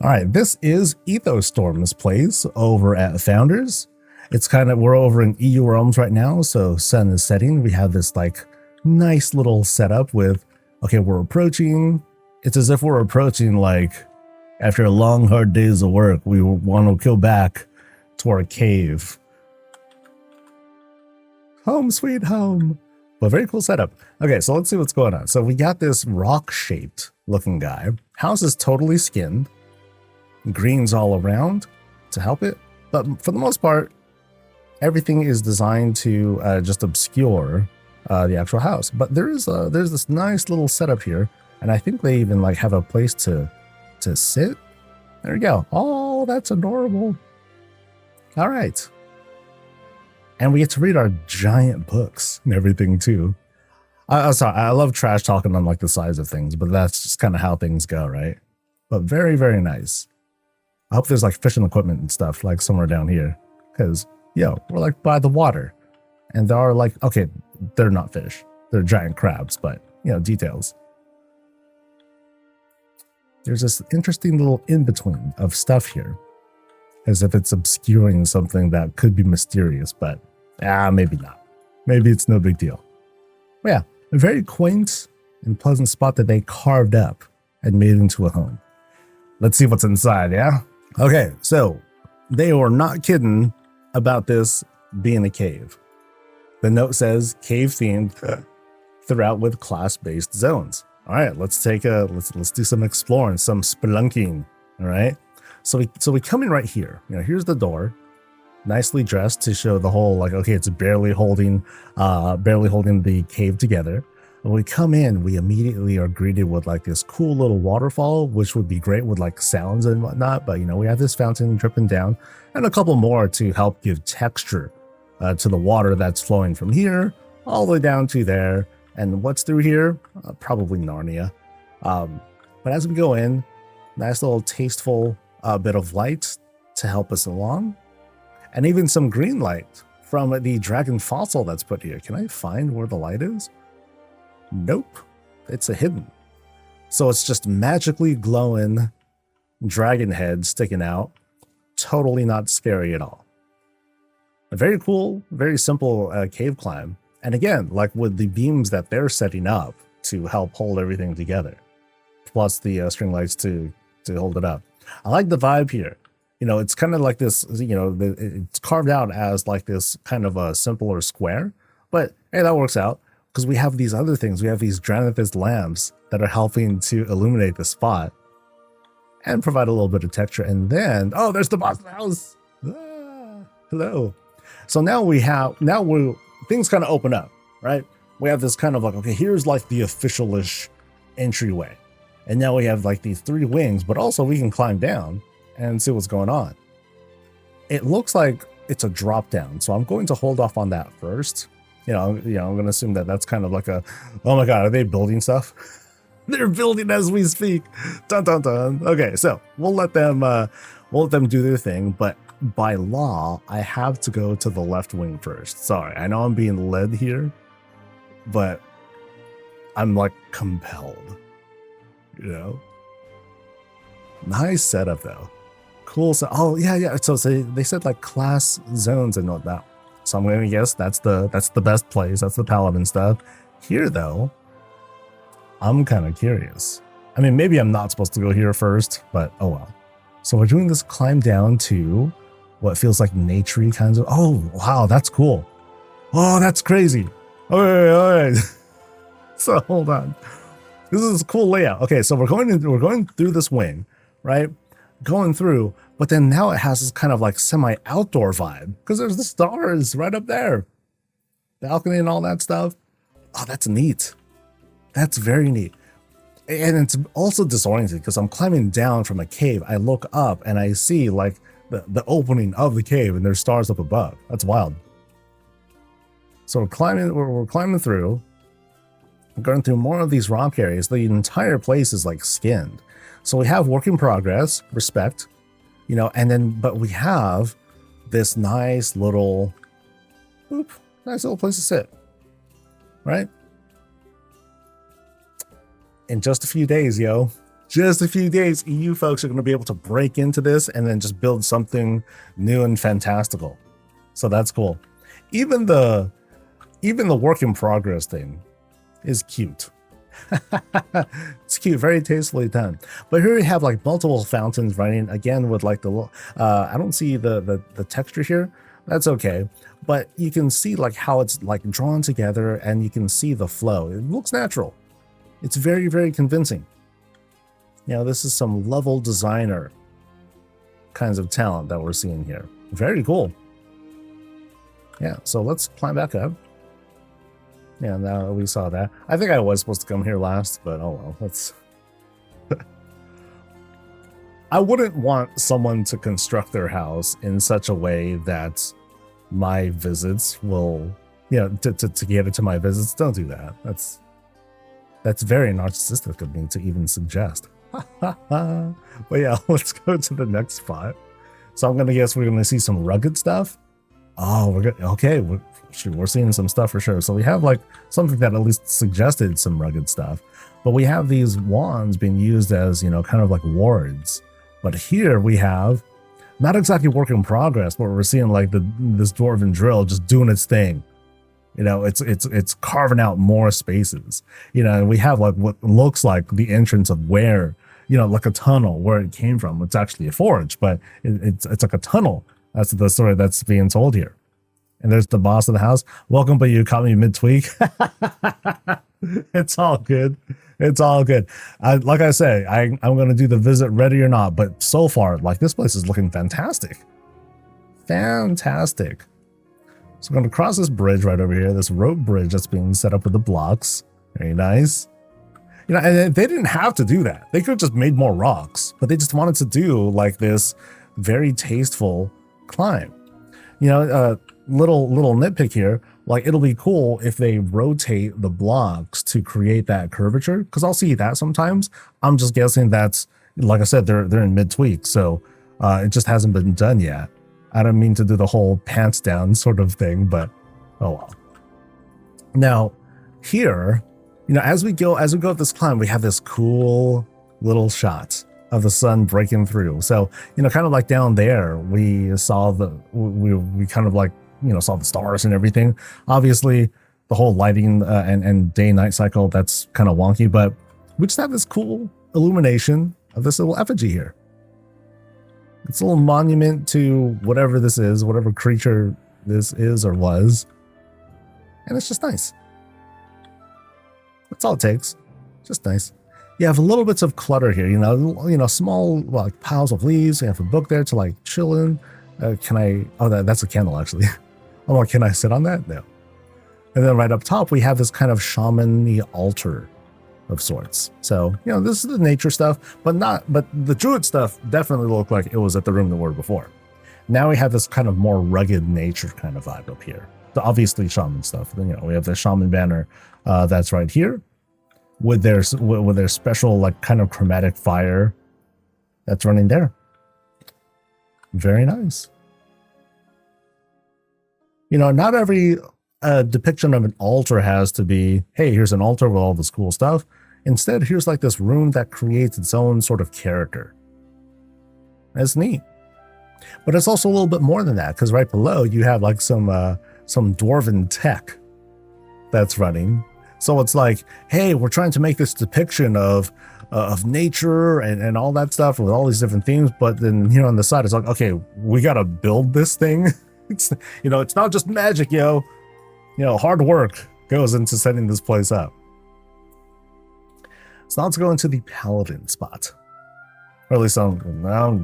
All right, this is Ethostorm's place over at Founders. It's kind of, we're over in EU realms right now, so sun is setting. We have this like nice little setup with, okay, we're approaching. It's as if we're approaching like after a long, hard days of work, we want to go back to our cave. Home sweet home. But very cool setup. Okay, so let's see what's going on. So we got this rock-shaped looking guy. House is totally skinned. Greens all around to help it. But for the most part, everything is designed to just obscure the actual house. But there's this nice little setup here. And I think they even like have a place to sit. There we go. Oh, that's adorable. All right. And we get to read our giant books and everything too. Sorry, I love trash talking on like the size of things, but that's just kind of how things go, right? But very, very nice. I hope there's like fishing equipment and stuff like somewhere down here. Because, we're like by the water. And there are like, okay, they're not fish. They're giant crabs, but, details. There's this interesting little in-between of stuff here. As if it's obscuring something that could be mysterious, but maybe not. Maybe it's no big deal. But yeah, a very quaint and pleasant spot that they carved up and made into a home. Let's see what's inside, yeah? Okay, so they were not kidding about this being a cave. The note says cave themed throughout with class-based zones. All right, let's do some exploring, some spelunking. All right. So we come in right here. Here's the door, nicely dressed to show the whole like, okay, it's barely holding the cave together. When we come in, we immediately are greeted with like this cool little waterfall, which would be great with like sounds and whatnot. But we have this fountain dripping down, and a couple more to help give texture to the water that's flowing from here all the way down to there. And what's through here? Probably Narnia. But as we go in, nice little tasteful bit of light to help us along, and even some green light from the dragon fossil that's put here. Can I find where the light is? Nope, it's a hidden. So it's just magically glowing dragon head sticking out. Totally not scary at all. A very cool, very simple cave climb. And again, like with the beams that they're setting up to help hold everything together, plus the string lights to hold it up. I like the vibe here. It's kind of like this, it's carved out as like this kind of a simpler square, but hey, that works out because we have these other things. We have these Dranithus lamps that are helping to illuminate the spot and provide a little bit of texture. And then, oh, there's the boss house. Hello. So now things kind of open up, right? We have this kind of like, okay, here's like the official-ish entryway. And now we have like these 3 wings, but also we can climb down and see what's going on. It looks like it's a drop down, so I'm going to hold off on that first. I'm going to assume that that's kind of like a, oh my God, are they building stuff? They're building as we speak. Dun, dun, dun. Okay, so we'll let them do their thing, but by law, I have to go to the left wing first. Sorry, I know I'm being led here, but I'm like compelled, Nice setup though. Cool. So, oh yeah. So they said like class zones and whatnot. So I'm going to guess that's the best place. That's the paladin stuff. Here though, I'm kind of curious. I mean, maybe I'm not supposed to go here first, but oh well. So we're doing this climb down to what feels like naturey kinds of. Oh wow, that's cool. Oh, that's crazy. All right. So hold on. This is a cool layout. Okay, so we're going through this wing, right? Going through, but then now it has this kind of like semi-outdoor vibe because there's the stars right up there, balcony and all that stuff. Oh, that's neat. That's very neat. And it's also disorienting because I'm climbing down from a cave. I look up and I see like the opening of the cave and there's stars up above. That's wild. So we're climbing through. We're going through more of these rock areas. The entire place is like skinned. So we have work in progress, respect, and then, but we have this nice little place to sit, right? In just a few days, just a few days, EU folks are going to be able to break into this and then just build something new and fantastical. So that's cool. Even the work in progress thing is cute. It's cute, very tastefully done. But here we have like multiple fountains running again with like the I don't see the texture here. That's okay, but you can see like how it's like drawn together, and you can see the flow. It looks natural. It's very, very convincing. You know, this is some level designer kinds of talent that we're seeing here. Very cool. Yeah, so let's climb back up. Yeah, now we saw that. I think I was supposed to come here last, but oh well, let's... I wouldn't want someone to construct their house in such a way that my visits will, you know, to get it to my visits. Don't do that. That's very narcissistic of me to even suggest. But yeah, let's go to the next spot. So I'm gonna guess we're gonna see some rugged stuff. Oh, we're good. Okay, we're seeing some stuff for sure. So we have like something that at least suggested some rugged stuff, but we have these wands being used as, you know, kind of like wards. But here we have not exactly work in progress, but we're seeing like this dwarven drill just doing its thing. You know, it's carving out more spaces. You know, and we have like what looks like the entrance of where, you know, like a tunnel where it came from. It's actually a forge, but it's like a tunnel. That's the story that's being told here. And there's the boss of the house. Welcome, but you caught me mid-tweak. It's all good. It's all good. Like I say, I'm going to do the visit ready or not, but so far, like, this place is looking fantastic. Fantastic. So I'm going to cross this bridge right over here, this rope bridge that's being set up with the blocks. Very nice. You know, and they didn't have to do that. They could have just made more rocks, but they just wanted to do like this very tasteful climb. You know, little nitpick here, like it'll be cool if they rotate the blocks to create that curvature, because I'll see that sometimes. I'm just guessing that's, like I said, they're in mid-tweak, so it just hasn't been done yet. I don't mean to do the whole pants down sort of thing, but oh well. Now here, you know, as we go up this climb, we have this cool little shot of the sun breaking through. So, you know, kind of like down there, we saw we kind of like, you know, saw the stars and everything. Obviously, the whole lighting and day-night cycle, that's kind of wonky, but we just have this cool illumination of this little effigy here. It's a little monument to whatever this is, whatever creature this is or was. And it's just nice. That's all it takes. Just nice. You have little bits of clutter here, you know, small like piles of leaves. You have a book there to like chill in. Can I? Oh, that's a candle actually. Oh, well, can I sit on that? No. And then right up top, we have this kind of shaman-y altar of sorts. So, you know, this is the nature stuff, but the druid stuff definitely looked like it was at the room that we were before. Now we have this kind of more rugged nature kind of vibe up here. The obviously shaman stuff. You know, we have the shaman banner that's right here, with their special like kind of chromatic fire that's running there. Very nice. You know, not every depiction of an altar has to be, hey, here's an altar with all this cool stuff. Instead, here's like this room that creates its own sort of character. That's neat. But it's also a little bit more than that, because right below you have like some dwarven tech that's running. So it's like, hey, we're trying to make this depiction of nature and all that stuff with all these different themes. But then, you know, on the side, it's like, okay, we got to build this thing. It's, you know, it's not just magic, yo. You know, hard work goes into setting this place up. So now let's go into the paladin spot. Or at least I'm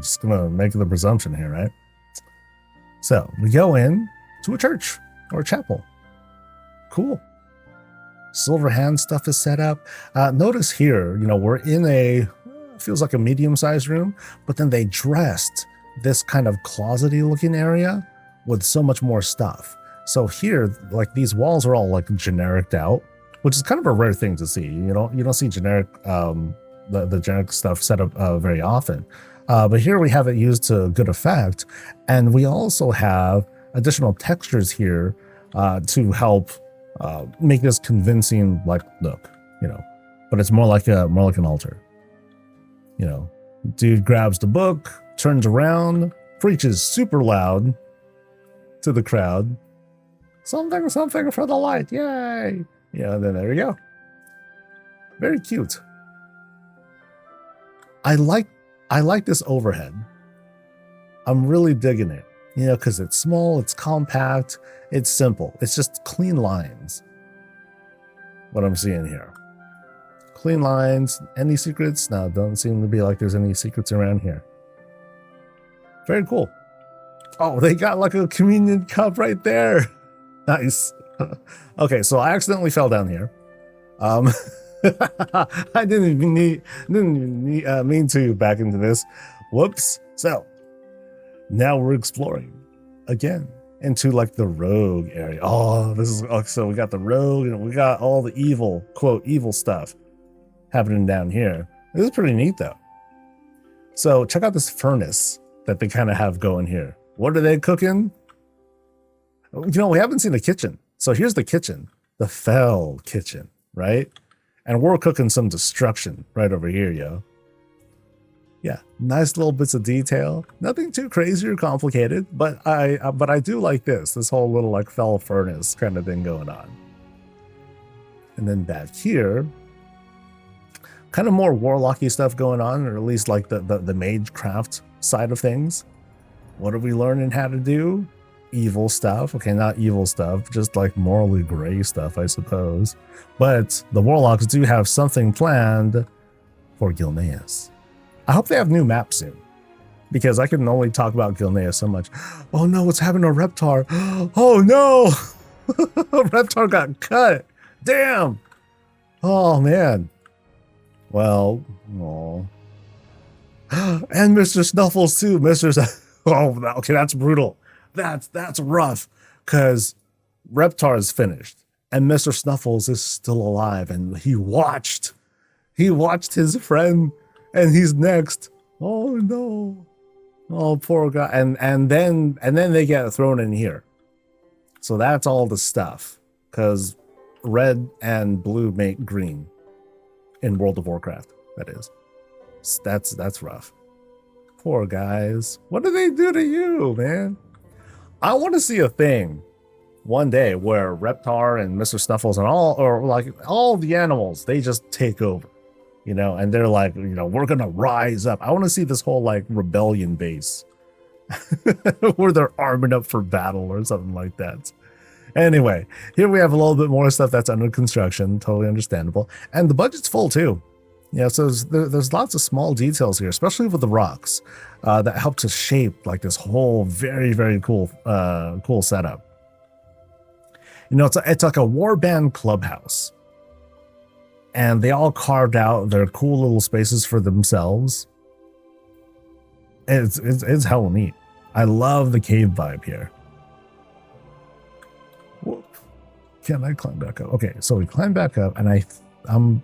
just going to make the presumption here, right? So we go in to a church or a chapel. Cool. Silver hand stuff is set up. Notice here, you know, we're in feels like a medium-sized room, but then they dressed this kind of closety looking area with so much more stuff. So here, like these walls are all like generic out, which is kind of a rare thing to see. You don't see generic, the generic stuff set up very often. But here we have it used to good effect. And we also have additional textures here to help make this convincing like look, you know, but it's more like an altar. You know, dude grabs the book, turns around, preaches super loud to the crowd. Something for the light, yay! Yeah, and then there we go. Very cute. I like this overhead. I'm really digging it. You know, because it's small, it's compact, it's simple. It's just clean lines. What I'm seeing here. Clean lines. Any secrets? No, don't seem to be like there's any secrets around here. Very cool. Oh, they got like a communion cup right there. Nice. Okay, so I accidentally fell down here. I didn't even mean to back into this. Whoops. So now we're exploring again into like the rogue area. Oh, this is so we got the rogue and we got all the evil, quote, evil stuff happening down here. This is pretty neat though. So check out this furnace that they kind of have going here. What are they cooking? You know, we haven't seen a kitchen. So here's the kitchen, the Fell kitchen, right? And we're cooking some destruction right over here, yo. Yeah, nice little bits of detail. Nothing too crazy or complicated, but I do like this whole little like Fell furnace kind of thing going on. And then back here, kind of more warlocky stuff going on, or at least like the magecraft side of things. What are we learning how to do? Evil stuff. Okay, not evil stuff, just like morally gray stuff, I suppose. But the warlocks do have something planned for Gilneas. I hope they have new maps soon, because I can only talk about Gilneas so much. Oh no, what's happening to Reptar? Oh no! Reptar got cut. Damn! Oh man. Well, oh. And Mr. Snuffles too. Oh, okay, that's brutal. That's rough, because Reptar is finished and Mr. Snuffles is still alive, and he watched his friend, and he's next. Oh no. Oh, poor guy. And then they get thrown in here. So that's all the stuff, because red and blue make green in World of Warcraft, that is. So that's rough. Poor guys. What do they do to you, man? I want to see a thing one day where Reptar and Mr. Snuffles and all the animals, they just take over, you know, and they're like, you know, we're gonna rise up. I want to see this whole like rebellion base where they're arming up for battle or something like that. Anyway, here we have a little bit more stuff that's under construction, totally understandable, and the budget's full too. Yeah, so there's lots of small details here, especially with the rocks, that help to shape like this whole very, very cool setup. You know, it's like a warband clubhouse, and they all carved out their cool little spaces for themselves. It's hella neat. I love the cave vibe here. Whoop. Can I climb back up? Okay, so we climb back up, and I'm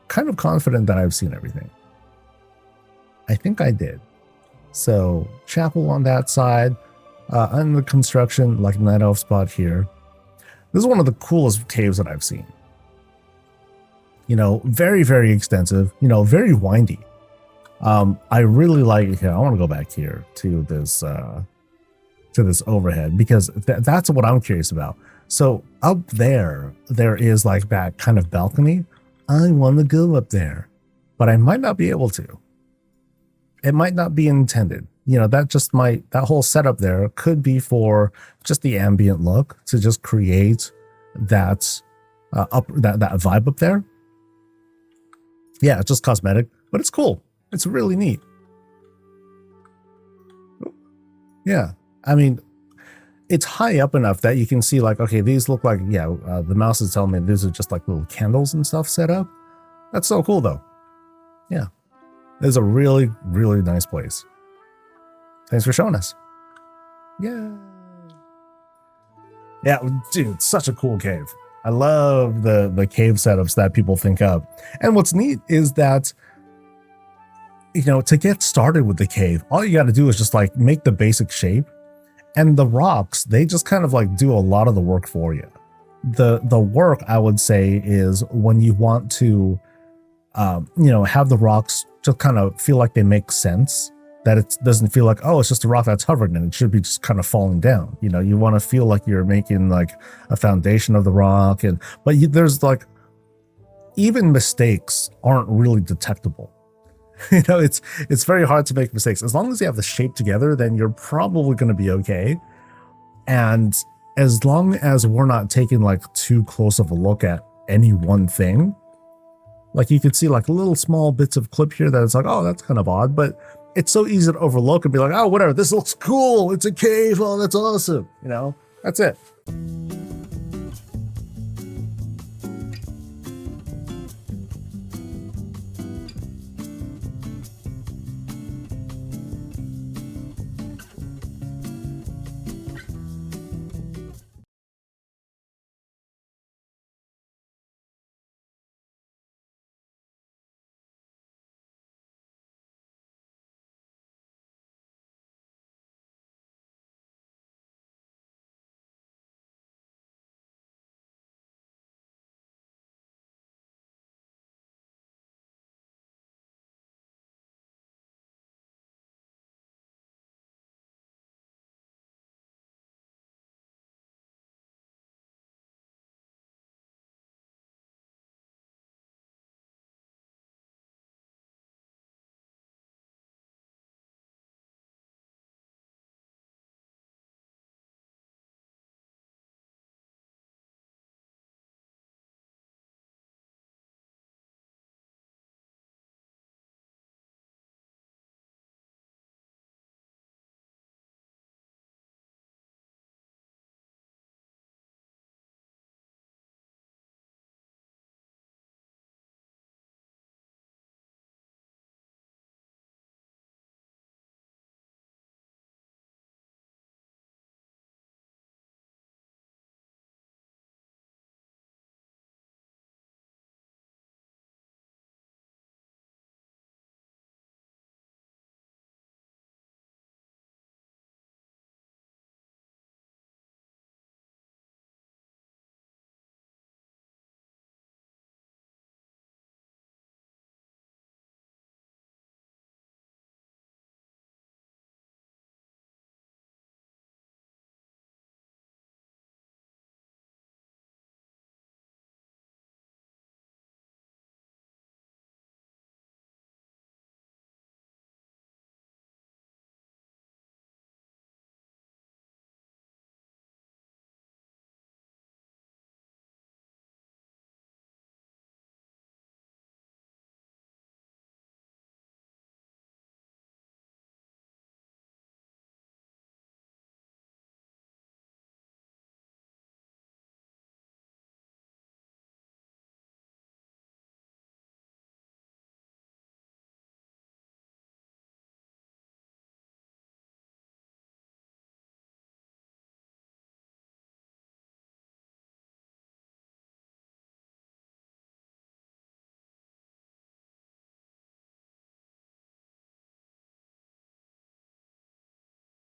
kind of confident that I've seen everything. I think I did. So chapel on that side, under construction, like night elf spot here. This is one of the coolest caves that I've seen. You know, very, very extensive, you know, very windy. I really like it here. I want to go back here to this overhead, because that's what I'm curious about. So up there is like that kind of balcony. I want to go up there, but I might not be able to. It might not be intended. You know, that whole setup there could be for just the ambient look, to just create that that vibe up there. Yeah, it's just cosmetic, but it's cool. It's really neat. Yeah, I mean, it's high up enough that you can see like, okay, these look like, the mouse is telling me these are just like little candles and stuff set up. That's so cool though. Yeah, it's a really, really nice place. Thanks for showing us. Yeah. Yeah, dude, such a cool cave. I love the cave setups that people think up. And what's neat is that, you know, to get started with the cave, all you got to do is just like make the basic shape. And the rocks, they just kind of like do a lot of the work for you. The work, I would say, is when you want to, you know, have the rocks to kind of feel like they make sense. That it doesn't feel like, oh, it's just a rock that's hovering and it should be just kind of falling down. You know, you want to feel like you're making like a foundation of the rock, there's like, even mistakes aren't really detectable. You know, it's very hard to make mistakes. As long as you have the shape together, then you're probably going to be okay. And as long as we're not taking like too close of a look at any one thing, like you can see like little small bits of clip here that it's like, oh, that's kind of odd, but it's so easy to overlook and be like, oh, whatever, this looks cool. It's a cave. Oh, that's awesome. You know, that's it.